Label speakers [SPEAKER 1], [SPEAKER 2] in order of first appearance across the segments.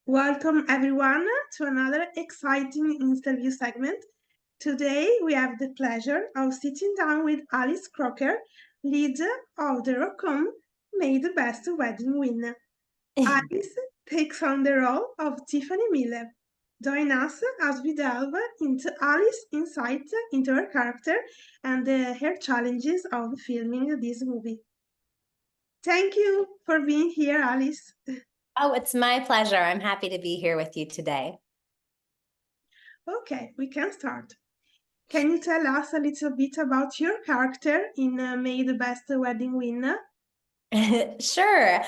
[SPEAKER 1] Welcome everyone to another exciting interview segment. Today we have the pleasure of sitting down with Alys Crocker, lead of the rom-com May the Best Wedding Winner. Alys takes on the role of Tiffany Miller. Join us as we delve into Alys' insight into her character and her challenges of filming this movie. Thank you for being here, Alys.
[SPEAKER 2] Oh, it's my pleasure. I'm happy to be here with you today.
[SPEAKER 1] Okay, we can start. Can you tell us a little bit about your character in May the Best Wedding Winner?
[SPEAKER 2] Sure.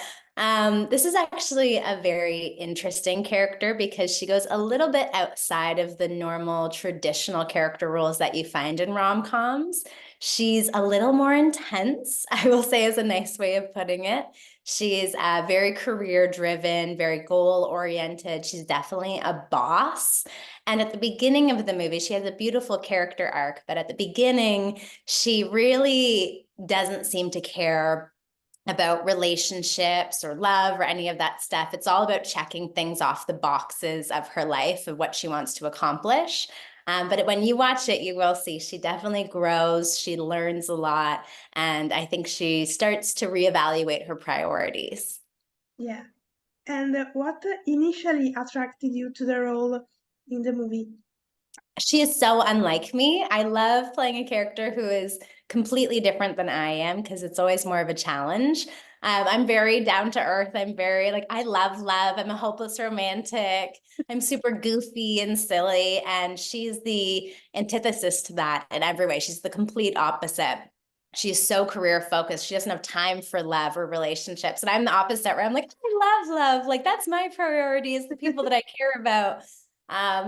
[SPEAKER 2] This is actually a very interesting character because she goes a little bit outside of the normal traditional character roles that you find in rom-coms. She's a little more intense, I will say is a nice way of putting it. She's very career-driven, very goal-oriented. She's definitely a boss. And at the beginning of the movie, she has a beautiful character arc, but at the beginning, she really doesn't seem to care about relationships or love or any of that stuff. It's all about checking things off the boxes of her life of what she wants to accomplish. But when you watch it, you will see she definitely grows. She learns a lot. And I think she starts to reevaluate her priorities.
[SPEAKER 1] Yeah. And what initially attracted you to the role in the movie?
[SPEAKER 2] She is so unlike me. I love playing a character who is completely different than I am because it's always more of a challenge. I'm very down to earth. I'm very I love love. I'm a hopeless romantic. I'm super goofy and silly. And she's the antithesis to that in every way. She's the complete opposite. She's so career focused. She doesn't have time for love or relationships. And I'm the opposite where I'm like, I love love. Like that's my priority is the people that I care about.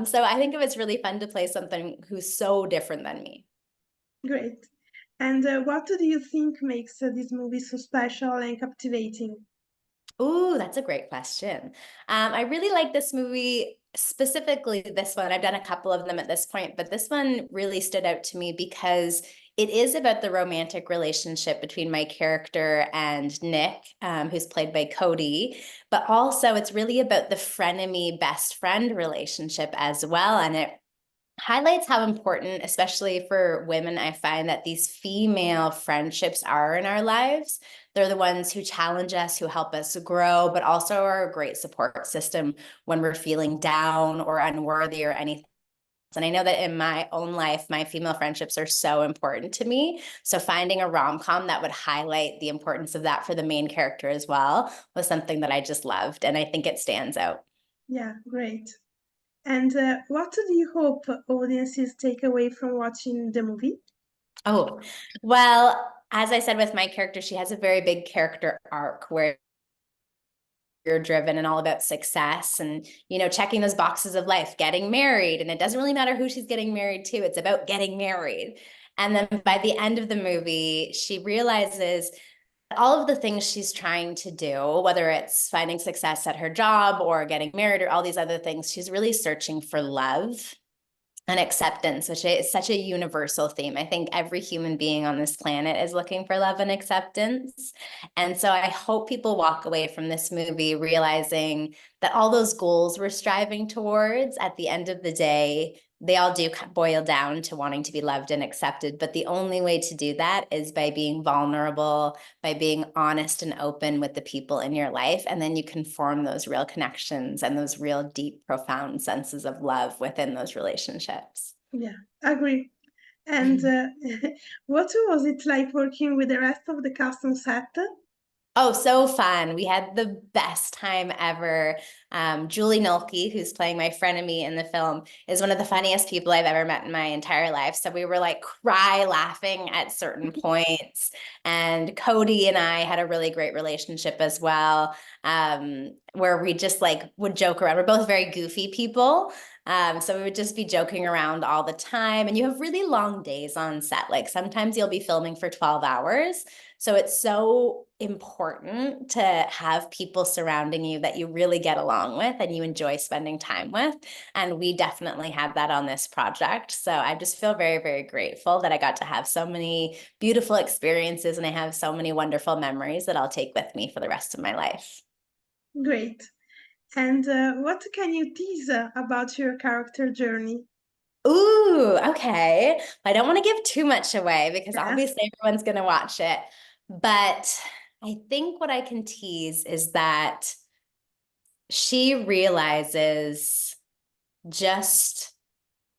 [SPEAKER 2] So I think it was really fun to play something who's so different than me.
[SPEAKER 1] Great. And what do you think makes this movie so special and captivating?
[SPEAKER 2] Ooh, that's a great question. I really like this movie, specifically this one. I've done a couple of them at this point, but this one really stood out to me because it is about the romantic relationship between my character and Nick, who's played by Cody, but also it's really about the frenemy best friend relationship as well. And it highlights how important, especially for women, I find that these female friendships are in our lives. They're the ones who challenge us, who help us grow, but also are a great support system when we're feeling down or unworthy or anything. And I know that in my own life, my female friendships are so important to me. So finding a rom-com that would highlight the importance of that for the main character as well was something that I just loved. And I think it stands out.
[SPEAKER 1] Yeah, great. And what do you hope audiences take away from watching the movie?
[SPEAKER 2] Oh, well, as I said with my character, she has a very big character arc where you're driven and all about success and, checking those boxes of life, getting married. And it doesn't really matter who she's getting married to, it's about getting married. And then by the end of the movie, she realizes all of the things she's trying to do, whether it's finding success at her job or getting married or all these other things, she's really searching for love and acceptance, which is such a universal theme. I think every human being on this planet is looking for love and acceptance. And so I hope people walk away from this movie realizing that all those goals we're striving towards at the end of the day, they all do boil down to wanting to be loved and accepted. But the only way to do that is by being vulnerable, by being honest and open with the people in your life. And then you can form those real connections and those real deep, profound senses of love within those relationships.
[SPEAKER 1] Yeah, agree. And what was it like working with the rest of the cast on set?
[SPEAKER 2] Oh, so fun. We had the best time ever. Julie Nolke, who's playing my frenemy in the film, is one of the funniest people I've ever met in my entire life. So we were like cry laughing at certain points. And Cody and I had a really great relationship as well, where we just would joke around. We're both very goofy people. So we would just be joking around all the time. And you have really long days on set. Like sometimes you'll be filming for 12 hours. So it's so important to have people surrounding you that you really get along with and you enjoy spending time with. And we definitely had that on this project. So I just feel very, very grateful that I got to have so many beautiful experiences and I have so many wonderful memories that I'll take with me for the rest of my life.
[SPEAKER 1] Great. And what can you tease about your character journey?
[SPEAKER 2] Ooh, okay. I don't want to give too much away because
[SPEAKER 1] Yes.
[SPEAKER 2] obviously everyone's going to watch it. But I think what I can tease is that she realizes just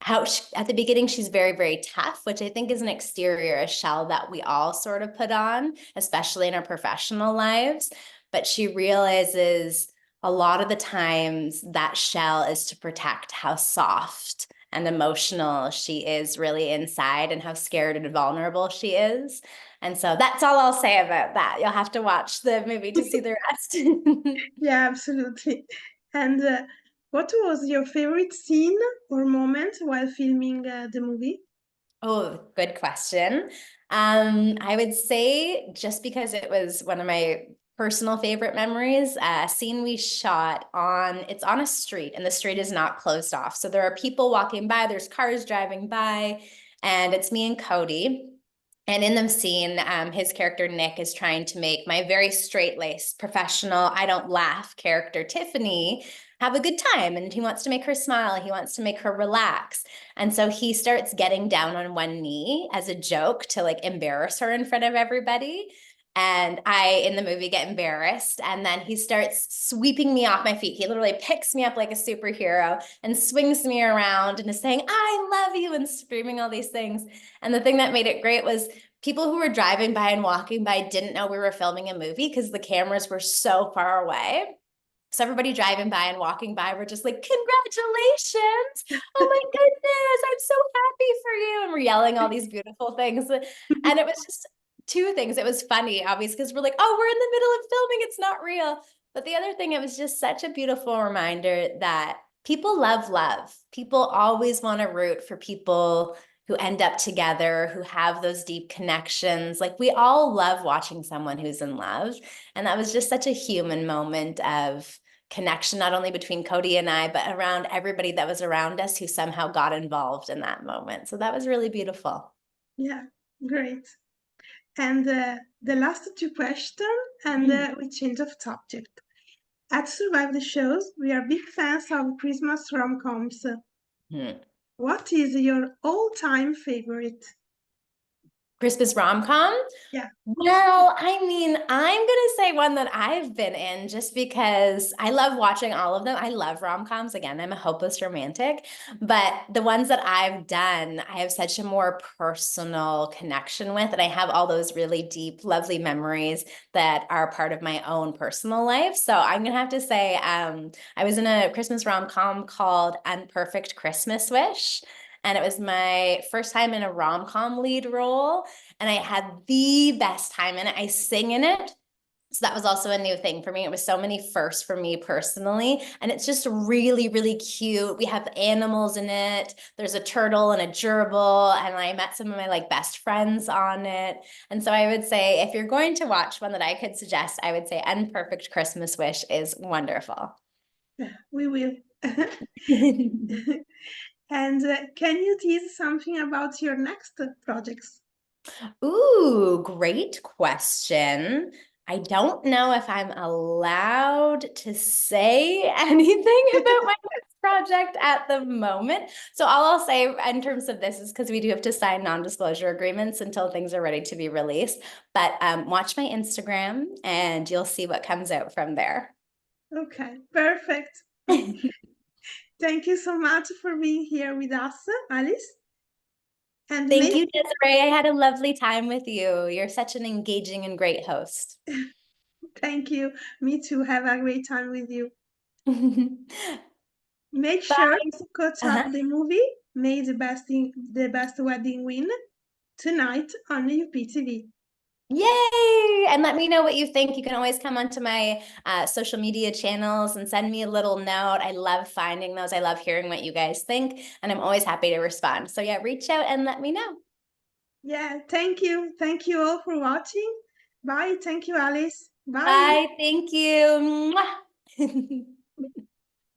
[SPEAKER 2] how at the beginning she's very, very tough, which I think is an exterior, a shell that we all sort of put on, especially in our professional lives. But she realizes a lot of the times that shell is to protect how soft and emotional she is really inside and how scared and vulnerable she is. And so that's all I'll say about that. You'll have to watch the movie to see the rest.
[SPEAKER 1] Yeah, absolutely. And what was your favorite scene or moment while filming the movie?
[SPEAKER 2] Oh, good question. I would say just because it was one of my personal favorite memories, a scene we shot on, it's on a street and the street is not closed off. So there are people walking by, there's cars driving by, and it's me and Cody. And in the scene, his character Nick is trying to make my very straight-laced, professional, I don't laugh character Tiffany have a good time. And he wants to make her smile. He wants to make her relax. And so he starts getting down on one knee as a joke to like embarrass her in front of everybody. And I, in the movie, get embarrassed. And then he starts sweeping me off my feet. He literally picks me up like a superhero and swings me around and is saying, I love you, and screaming all these things. And the thing that made it great was people who were driving by and walking by didn't know we were filming a movie because the cameras were so far away. So everybody driving by and walking by were just like, congratulations. Oh my goodness, I'm so happy for you. And we're yelling all these beautiful things. And it was just two things. It was funny, obviously, because we're like, oh, we're in the middle of filming. It's not real. But the other thing, it was just such a beautiful reminder that people love love. People always want to root for people who end up together, who have those deep connections. Like we all love watching someone who's in love. And that was just such a human moment of connection, not only between Cody and I, but around everybody that was around us who somehow got involved in that moment. So that was really beautiful.
[SPEAKER 1] Yeah, great. And the last two questions, and we change of subject. At Survive the Shows, we are big fans of Christmas rom-coms.
[SPEAKER 2] Hmm.
[SPEAKER 1] What is your all-time favorite?
[SPEAKER 2] Christmas rom-com?
[SPEAKER 1] Yeah.
[SPEAKER 2] Well, I mean, I'm gonna say one that I've been in just because I love watching all of them. I love rom-coms. Again, I'm a hopeless romantic, but the ones that I've done, I have such a more personal connection with, and I have all those really deep, lovely memories that are part of my own personal life. So I'm gonna have to say, I was in a Christmas rom-com called Unperfect Christmas Wish. And it was my first time in a rom-com lead role. And I had the best time in it. I sing in it. So that was also a new thing for me. It was so many firsts for me personally. And it's just really, really cute. We have animals in it. There's a turtle and a gerbil. And I met some of my like best friends on it. And so I would say if you're going to watch one that I could suggest, I would say Unperfect Christmas Wish is wonderful.
[SPEAKER 1] Yeah, we will. And can you tease something about your next projects?
[SPEAKER 2] Ooh, great question. I don't know if I'm allowed to say anything about my next project at the moment. So all I'll say in terms of this is because we do have to sign non-disclosure agreements until things are ready to be released. But watch my Instagram and you'll see what comes out from there.
[SPEAKER 1] Okay, perfect. Thank you so much for being here with us, Alice. And
[SPEAKER 2] Thank
[SPEAKER 1] maybe
[SPEAKER 2] you, Desiree. I had a lovely time with you. You're such an engaging and great host.
[SPEAKER 1] thank you. Me too. Have a great time with you. Make
[SPEAKER 2] Bye.
[SPEAKER 1] sure to catch up
[SPEAKER 2] Uh-huh.
[SPEAKER 1] the movie May the Best Wedding Win tonight on UpTV.
[SPEAKER 2] Yay! And let me know what you think. You can always come onto my social media channels and send me a little note. I love finding those. I love hearing what you guys think, and I'm always happy to respond. So yeah, reach out and let me know.
[SPEAKER 1] Yeah, thank you. Thank you all for watching. Bye. Thank you, Alice. Bye.
[SPEAKER 2] Bye. Thank you. Mwah.